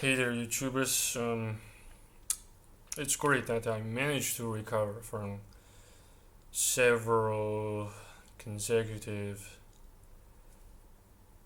Hey there, YouTubers. It's great that I managed to recover from several consecutive,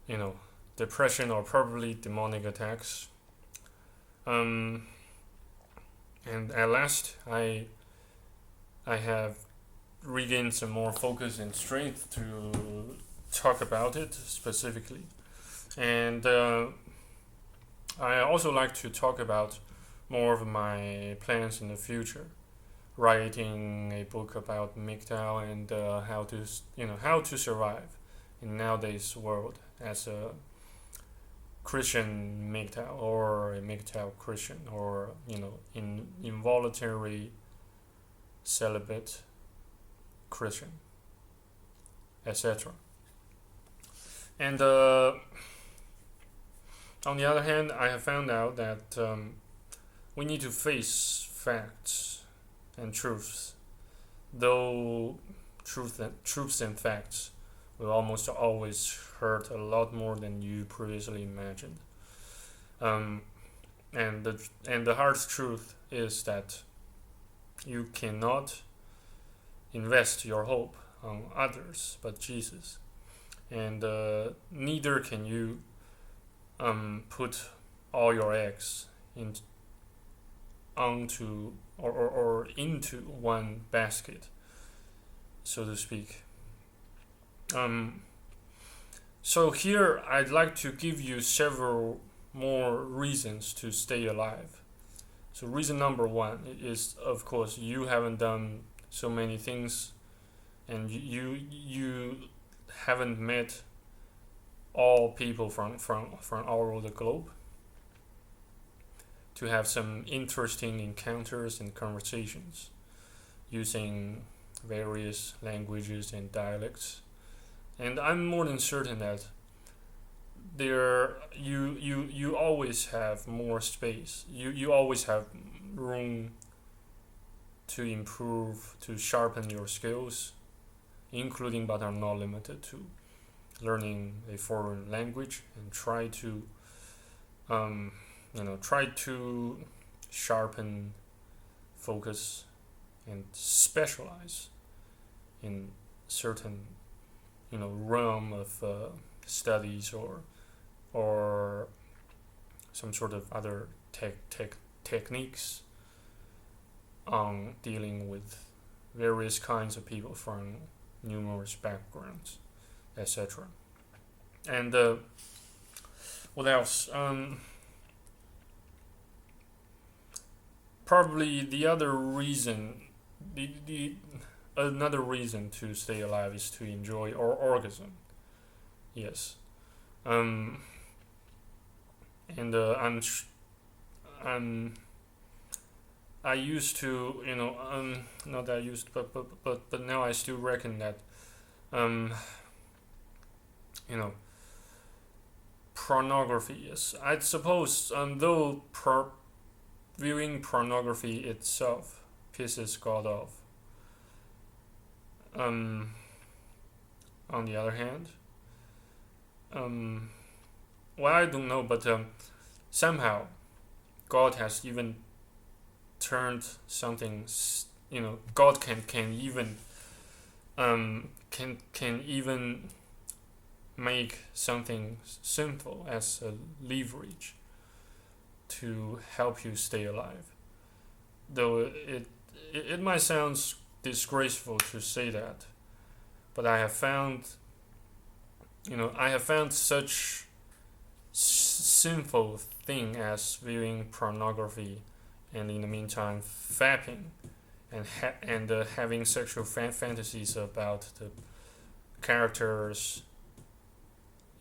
you know, depression or probably demonic attacks. Um, and at last, I have regained some more focus and strength to talk about it specifically. And I also like to talk about more of my plans in the future, writing a book about MGTOW and how to how to survive in nowadays world as a Christian MGTOW or a MGTOW Christian or involuntary celibate Christian, etc. And on the other hand, I have found out that we need to face facts and truths, though truths and facts will almost always hurt a lot more than you previously imagined. Um, and the hard truth is that you cannot invest your hope on others but Jesus, and neither can you put all your eggs in onto or into one basket, so to speak. Um, so here I'd like to give you several more reasons to stay alive. So reason number one is, of course, you haven't done so many things, and you haven't met all people from all over the globe to have some interesting encounters and conversations using various languages and dialects. And I'm more than certain that you always have more space. You always have room to improve, to sharpen your skills, including but are not limited to learning a foreign language, and try to sharpen focus and specialize in certain realm of studies or some sort of other techniques on dealing with various kinds of people from numerous backgrounds, etc. And what else? Probably the other reason, the another reason to stay alive is to enjoy orgasm. Yes. Um, and I'm I used to not that I used but now I still reckon that um you know pornography is, I suppose, though viewing pornography itself pisses God off. Um, on the other hand, um, well, I don't know, but somehow God has even turned something. God can even can even make something sinful as a leverage to help you stay alive. Though it might sound disgraceful to say that, but I have found such sinful thing as viewing pornography, and in the meantime fapping and having sexual fantasies about the characters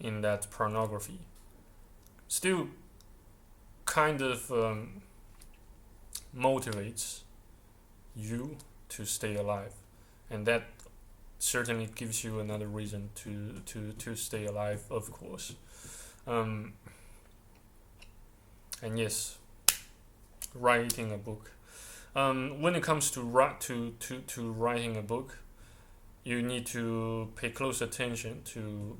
in that pornography. Still kind of motivates you to stay alive, and that certainly gives you another reason to stay alive, of course. And yes, writing a book. When it comes to writing a book, you need to pay close attention to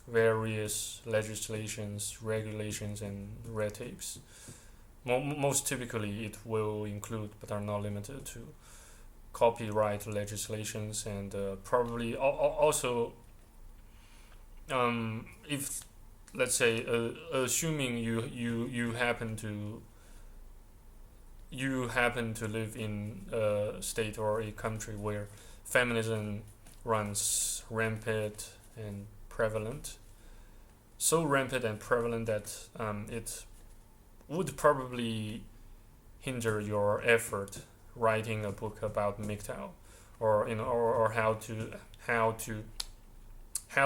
various legislations, regulations, and red tapes. Most typically, it will include, but are not limited to, copyright legislations and probably also, if let's say assuming you happen to live in a state or a country where feminism runs rampant and prevalent, so rampant and prevalent that it would probably hinder your effort writing a book about MGTOW, or or how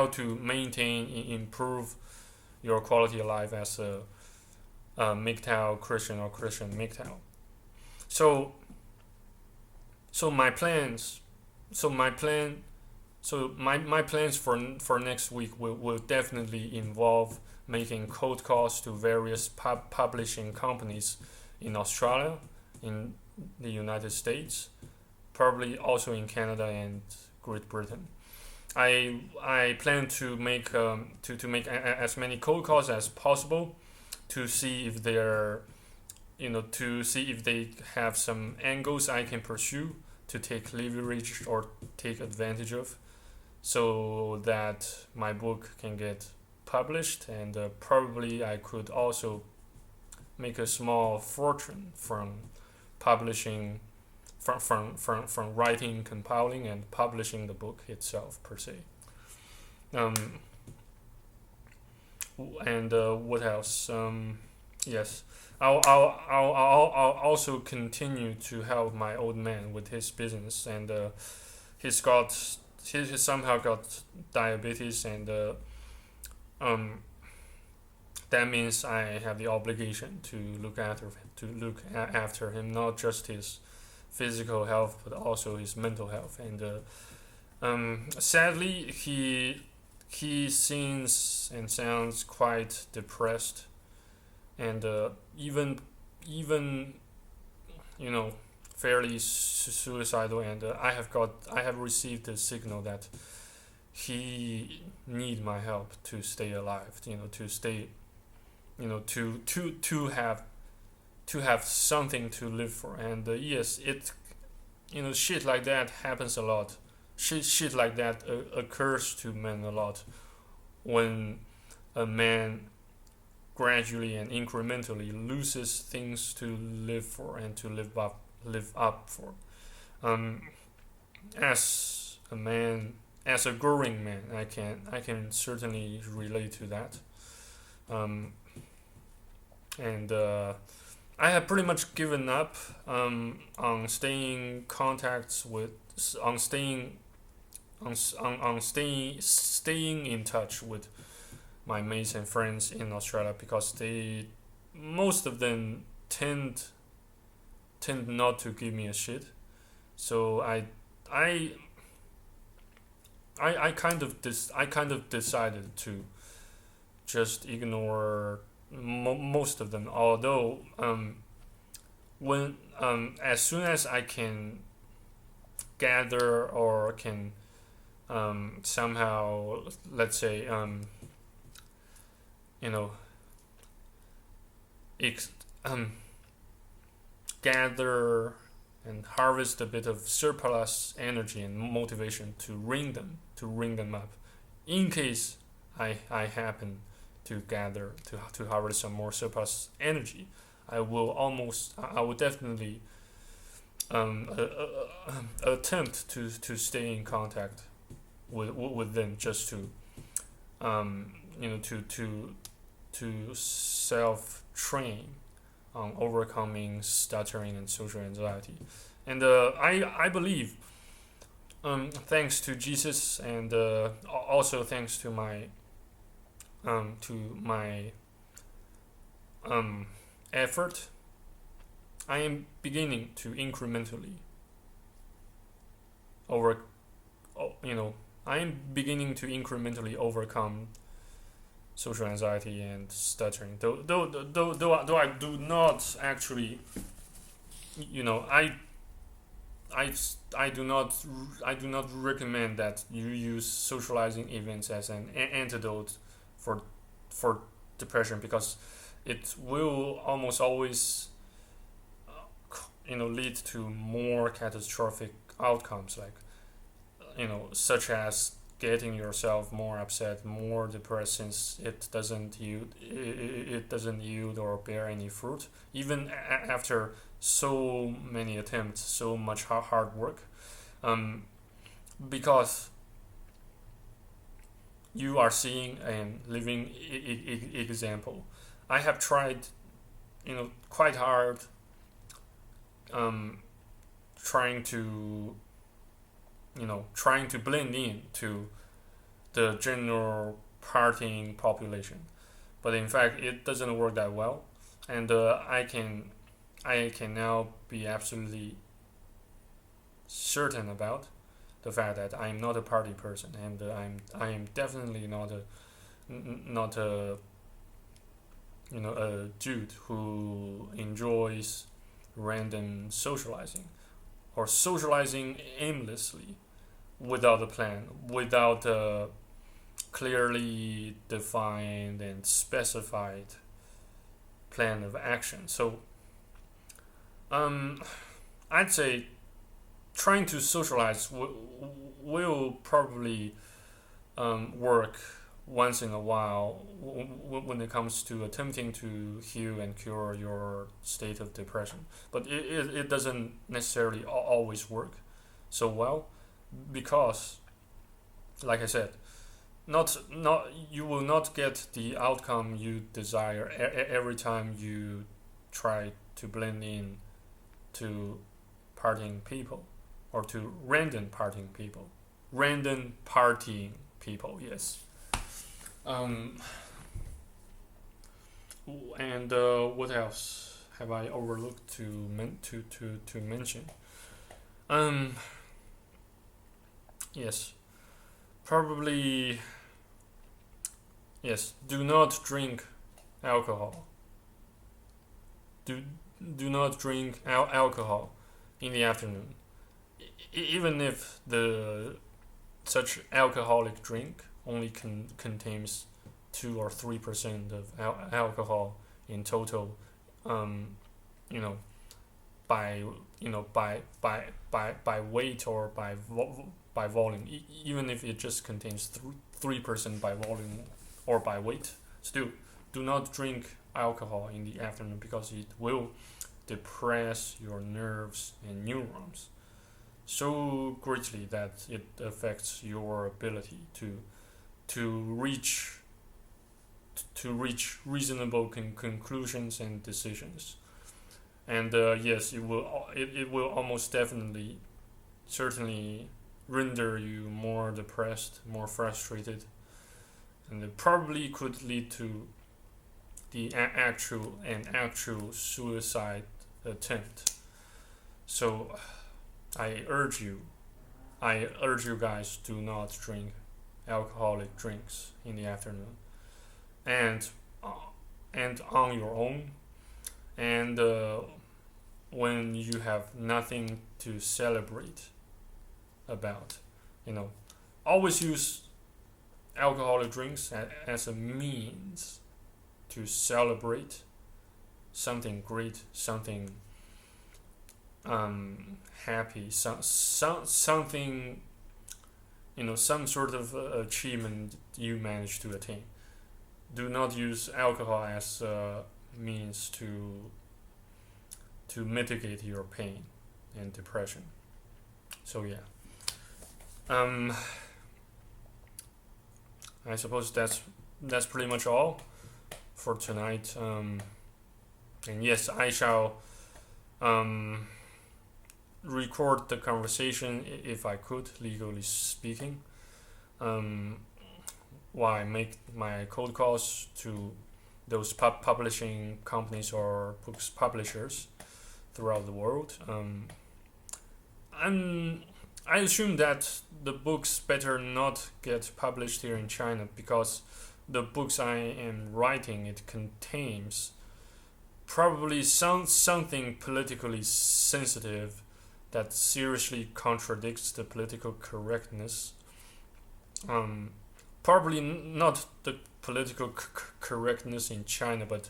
to maintain, improve your quality of life as a MGTOW Christian or Christian MGTOW. So so my plans so my plan so my plans for next week will definitely involve making cold calls to various publishing companies in Australia, in the United States, probably also in Canada and Great Britain. I plan to make as many cold calls as possible to see if they're to see if they have some angles I can pursue to take leverage or take advantage of, so that my book can get published, and probably I could also make a small fortune from publishing, from writing, compiling, and publishing the book itself per se. Um, and what else? Yes, I'll also continue to help my old man with his business, and he's got he somehow got diabetes, and um, that means I have the obligation to look after him, not just his physical health but also his mental health. And sadly, he seems and sounds quite depressed, and even fairly suicidal. And I have received the signal that he need my help to stay alive. To stay, to have something to live for. And yes, it shit like that happens a lot. Shit like that occurs to men a lot, when a man gradually and incrementally loses things to live for and to live up for. As a man, as a growing man, I can certainly relate to that. And I have pretty much given up on staying contacts with on staying on staying in touch with my mates and friends in Australia, because most of them tend not to give me a shit. So I kind of decided to just ignore most of them. Although when as soon as I can gather, or can somehow, let's say, gather and harvest a bit of surplus energy and motivation to ring them up, in case I happen to gather to harvest some more surplus energy, I will definitely attempt to stay in contact with them, just to to self train on overcoming stuttering and social anxiety. And I believe, thanks to Jesus, and also thanks to my effort, I am beginning to incrementally overcome social anxiety and stuttering. Though I do not actually, I do not recommend that you use socializing events as an antidote for depression, because it will almost always lead to more catastrophic outcomes, like such as getting yourself more upset, more depressed, since it doesn't yield or bear any fruit, even after so many attempts, so much hard work, because you are seeing a living example. I have tried, quite hard, trying to blend in to the general partying population, but in fact it doesn't work that well, and I can now be absolutely certain about the fact that I'm not a party person, and I am definitely not a a dude who enjoys random socializing, or socializing aimlessly without a plan, without a clearly defined and specified plan of action. So I'd say trying to socialize will probably work once in a while when it comes to attempting to heal and cure your state of depression. But it doesn't necessarily always work so well, because, like I said, not you will not get the outcome you desire every time you try to blend in to partying people, or to random partying people. Yes. And what else have I overlooked to mention? Yes, probably yes. Do not drink alcohol. Do do not drink alcohol in the afternoon, even if the such alcoholic drink only contains 2 or 3% of alcohol in total. Um, you know, by by weight, or by volume. Even if it just contains 3% by volume or by weight, still do not drink alcohol in the afternoon, because it will depress your nerves and neurons so greatly that it affects your ability to reach reasonable conclusions and decisions. And yes, it will almost definitely, certainly, render you more depressed, more frustrated, and it probably could lead to the actual suicide attempt. So I urge you, guys, do not drink alcoholic drinks in the afternoon, and on your own, and when you have nothing to celebrate about. Always use alcoholic drinks as a means to celebrate something great, something happy, something, some sort of achievement you managed to attain. Do not use alcohol as a means to mitigate your pain and depression. So yeah, I suppose that's pretty much all for tonight. And yes, I shall record the conversation if I could, legally speaking. While I make my cold calls to those publishing companies or books publishers throughout the world. I assume that the books better not get published here in China, because the books I am writing, it contains probably something politically sensitive that seriously contradicts the political correctness. probably not the political correctness in China, but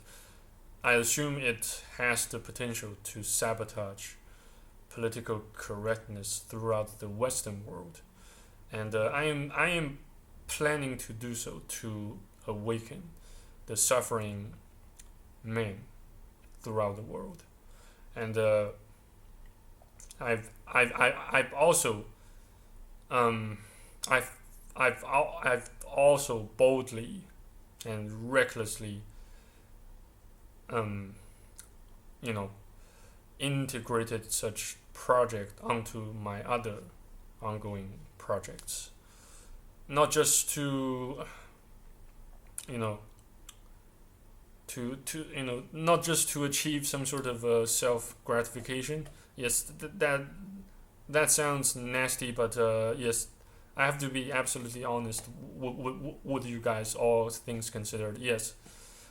I assume it has the potential to sabotage political correctness throughout the Western world, and I am planning to do so to awaken the suffering men throughout the world, and I've also I've I've also boldly and recklessly you know integrated such project onto my other ongoing projects, not just to you know not just to achieve some sort of self gratification. Yes, that sounds nasty, but yes, I have to be absolutely honest with you guys, all things considered. Yes,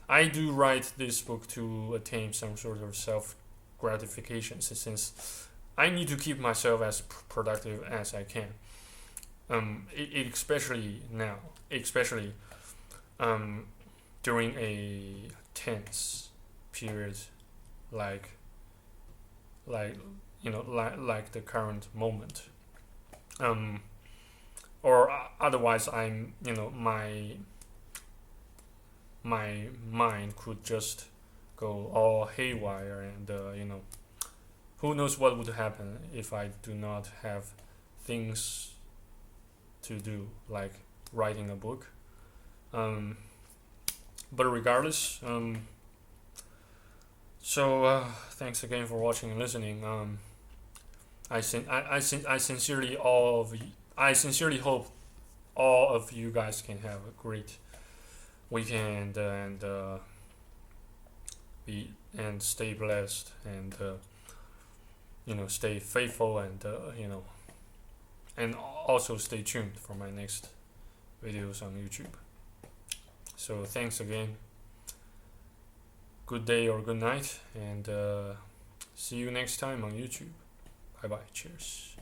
I do write this book to attain some sort of self gratification, since I need to keep myself as productive as I can. Especially now, especially during a tense period, like like the current moment. Or otherwise, my mind could just go all haywire, and who knows what would happen if I do not have things to do, like writing a book. But regardless, thanks again for watching and listening. I sincerely I sincerely hope all of you guys can have a great weekend, and stay blessed, and stay faithful, and and also stay tuned for my next videos on YouTube. So thanks again. Good day or good night, and see you next time on YouTube. Bye bye. Cheers.